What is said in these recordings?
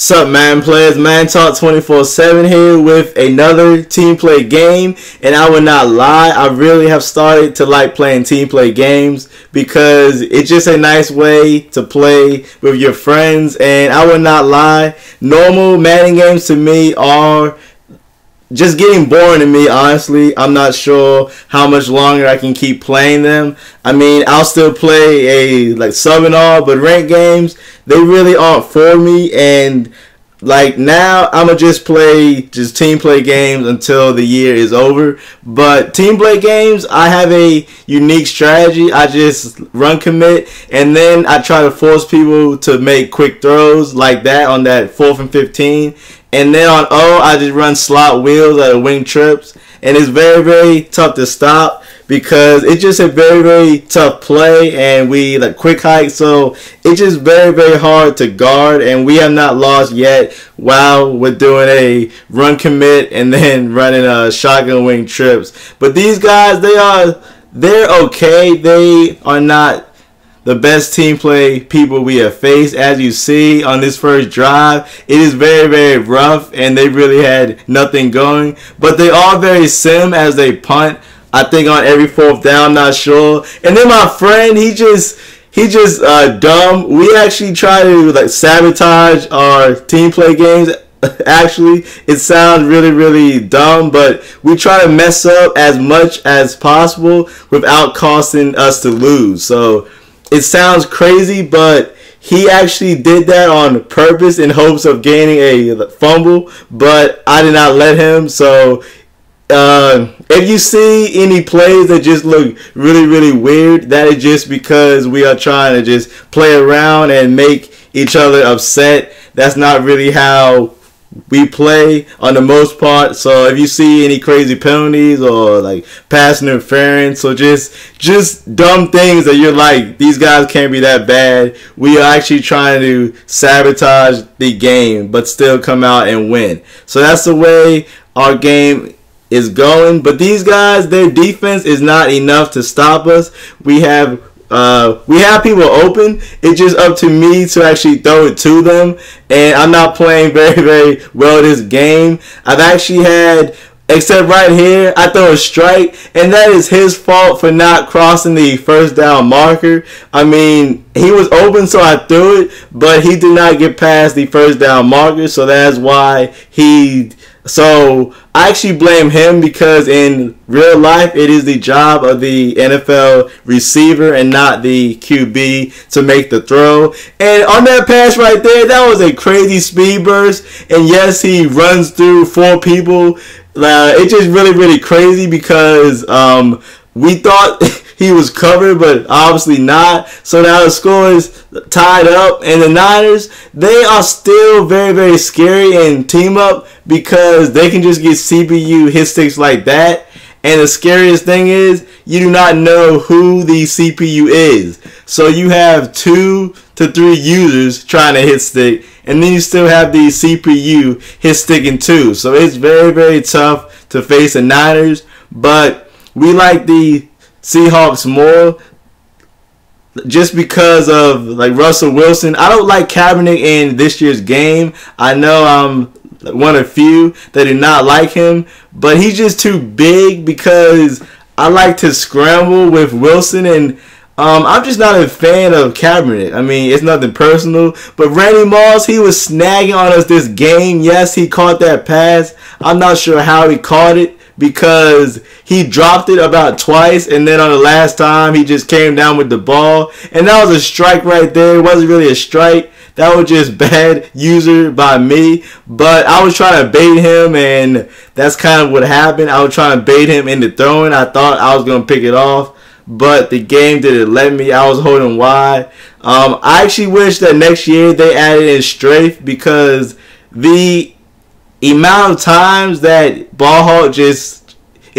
Sup, man players? Man Talk 24/7 here with another team play game, and I will not lie, I really have started to like playing team play games because it's just a nice way to play with your friends. And I will not lie, normal Madden games to me are just getting boring to me, honestly. I'm not sure how much longer I can keep playing them. I mean, I'll still play a sub and all, but ranked games, they really aren't for me. And now I'm gonna just play team play games until the year is over. But team play games, I have a unique strategy. I just run commit, and then I try to force people to make quick throws like that on that 4th and 15. And then on O, I just run slot wheels at wing trips. And it's very, very tough to stop because it's just a very, very tough play. And we quick hike. So it's just very, very hard to guard. And we have not lost yet while we're doing a run commit and then running shotgun wing trips. But these guys, they're okay. They are not the best team play people we have faced. As you see on this first drive, it is very, very rough, and they really had nothing going. But they are very sim as they punt. I think on every 4th down, not sure. And then my friend, he just dumb. We actually try to sabotage our team play games. Actually, it sounds really, really dumb, but we try to mess up as much as possible without costing us to lose. So it sounds crazy, but he actually did that on purpose in hopes of gaining a fumble, but I did not let him. So if you see any plays that just look really, really weird, that is just because we are trying to just play around and make each other upset. That's not really how we play on the most part. So if you see any crazy penalties or pass interference or just dumb things that you're like, these guys can't be that bad, we are actually trying to sabotage the game but still come out and win. So that's the way our game is going. But these guys, their defense is not enough to stop us. We have people open. It's just up to me to actually throw it to them. And I'm not playing very, very well this game. I've actually had, except right here, I throw a strike. And that is his fault for not crossing the first down marker. I mean, he was open, so I threw it. But he did not get past the first down marker. So that's why So I actually blame him, because in real life it is the job of the NFL receiver and not the QB to make the throw. And on that pass right there, that was a crazy speed burst. And yes, he runs through 4 people. It's just really, really crazy because we thought he was covered, but obviously not. So now the score is tied up, and the Niners, they are still very, very scary in Teamup because they can just get CPU hit sticks like that. And the scariest thing is, you do not know who the CPU is. So you have 2 to 3 users trying to hit stick, and then you still have the CPU hit sticking too. So it's very, very tough to face the Niners, but we like the Seahawks more just because of Russell Wilson. I don't like Kaepernick in this year's game. I know I'm one of few that do not like him, but he's just too big because I like to scramble with Wilson, and I'm just not a fan of Kaepernick. I mean, it's nothing personal, but Randy Moss, he was snagging on us this game. Yes, he caught that pass. I'm not sure how he caught it, because he dropped it about twice, and then on the last time he just came down with the ball, and that was a strike right there. It wasn't really a strike. That was just bad user by me, but I was trying to bait him, and that's kind of what happened. I was trying to bait him into throwing. I thought I was going to pick it off, but the game didn't let me. I was holding wide. I actually wish that next year they added in strafe, because the amount of times that ball hawk is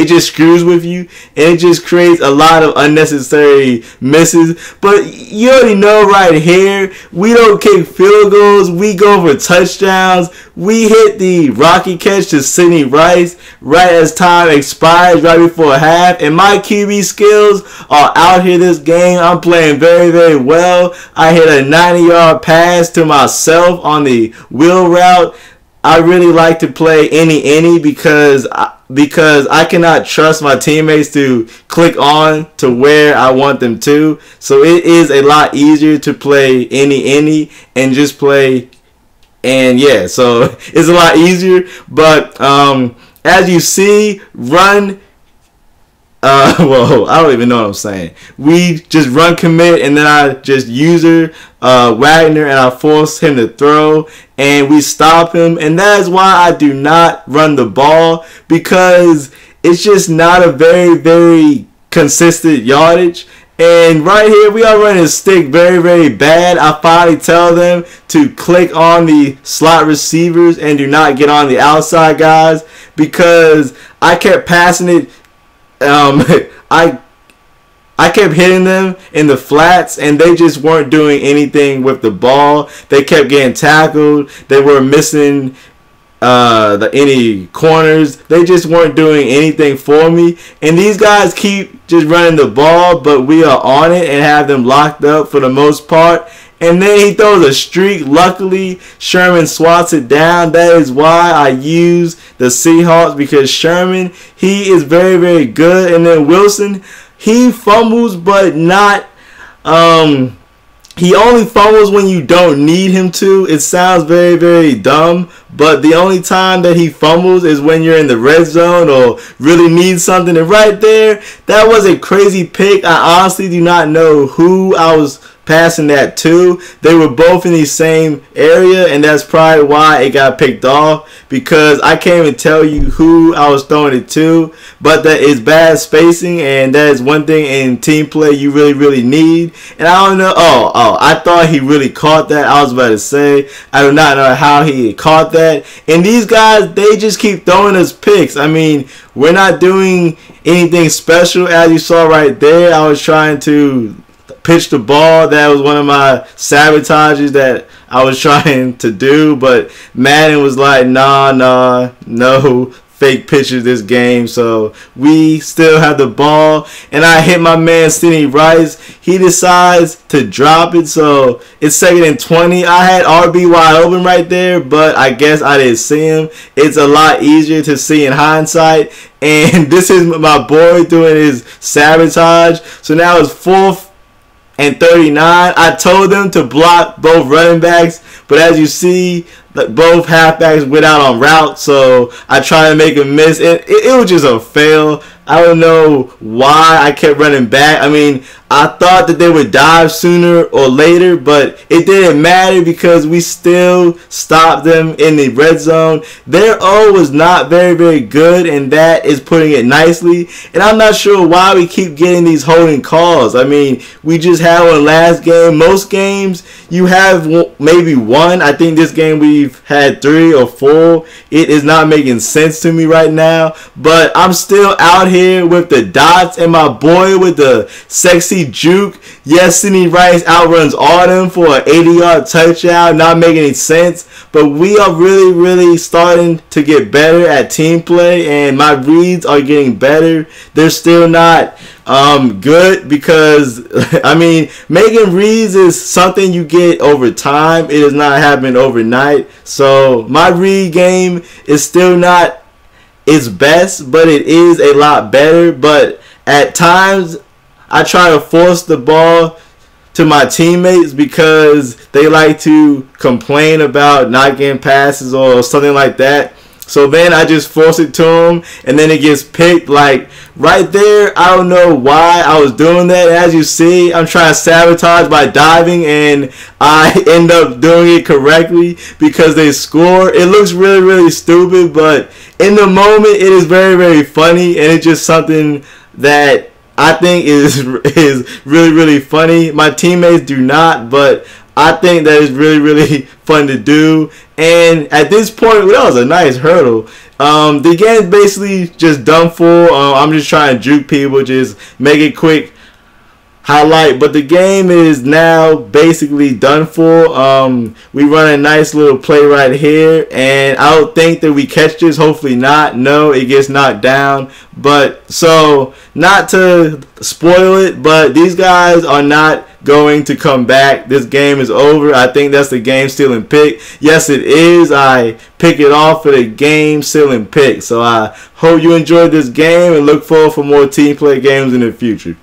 it just screws with you, and it just creates a lot of unnecessary misses. But you already know right here, we don't kick field goals, we go for touchdowns. We hit the rocket catch to Sidney Rice right as time expires, right before half. And my QB skills are out here this game. I'm playing very, very well. I hit a 90-yard pass to myself on the wheel route. I really like to play any because I cannot trust my teammates to click on to where I want them to. So it is a lot easier to play any and just play. And yeah, so it's a lot easier. But as you see, run. Well, I don't even know what I'm saying. We just run commit, and then I just user Wagner, and I force him to throw, and we stop him. And that is why I do not run the ball, because it's just not a very, very consistent yardage. And right here, we are running a stick very, very bad. I finally tell them to click on the slot receivers and do not get on the outside guys, because I kept passing it. I kept hitting them in the flats, and they just weren't doing anything with the ball. They kept getting tackled. They were missing any corners. They just weren't doing anything for me. And these guys keep just running the ball, but we are on it and have them locked up for the most part. And then he throws a streak. Luckily, Sherman swats it down. That is why I use the Seahawks, because Sherman, he is very, very good. And then Wilson, he fumbles, but not... he only fumbles when you don't need him to. It sounds very, very dumb, but the only time that he fumbles is when you're in the red zone or really need something. And right there, that was a crazy pick. I honestly do not know who I was passing that to. They were both in the same area, and that's probably why it got picked off, because I can't even tell you who I was throwing it to. But that is bad spacing, and that is one thing in team play you really, really need. And I don't know. Oh, I thought he really caught that. I was about to say, I do not know how he caught that. And these guys, they just keep throwing us picks. I mean, we're not doing anything special. As you saw right there, I was trying to pitch the ball. That was one of my sabotages that I was trying to do, but Madden was like, nah, no fake pitches this game. So we still have the ball, and I hit my man Sidney Rice. He decides to drop it, so it's 2nd and 20. I had RB wide open right there, but I guess I didn't see him. It's a lot easier to see in hindsight, and this is my boy doing his sabotage. So now it's 4th and 39. I told them to block both running backs, but as you see, both halfbacks went out on route, so I tried to make a miss. It was just a fail. I don't know why I kept running back. I mean, I thought that they would dive sooner or later, but it didn't matter because we still stopped them in the red zone. Their O was not very, very good, and that is putting it nicely. And I'm not sure why we keep getting these holding calls. I mean, we just had one last game. Most games, you have maybe one. I think this game we've had 3 or 4. It is not making sense to me right now, but I'm still out here with the dots and my boy with the sexy juke. Yes, Sidney Rice outruns all them for an 80-yard touchdown. Not making any sense, but we are really, really starting to get better at team play, and my reads are getting better. They're still not good because, I mean, making reads is something you get over time. It does not happen overnight. So my read game is still not its best, but it is a lot better. But at times, I try to force the ball to my teammates because they like to complain about not getting passes or something like that. So then I just force it to them, and then it gets picked. Like right there, I don't know why I was doing that. As you see, I'm trying to sabotage by diving, and I end up doing it correctly because they score. It looks really, really stupid, but in the moment, it is very, very funny, and it's just something that I think is really, really funny. My teammates do not, but I think that is really, really fun to do. And at this point, that was a nice hurdle. The game is basically just done for. I'm just trying to juke people, just make it quick highlight, but the game is now basically done for. We run a nice little play right here, and I don't think that we catch this. Hopefully not. No, it gets knocked down. But so, not to spoil it, but these guys are not going to come back. This game is over. I think that's the game stealing pick. Yes, it is. I pick it off for the game stealing pick. So I hope you enjoyed this game and look forward for more team play games in the future.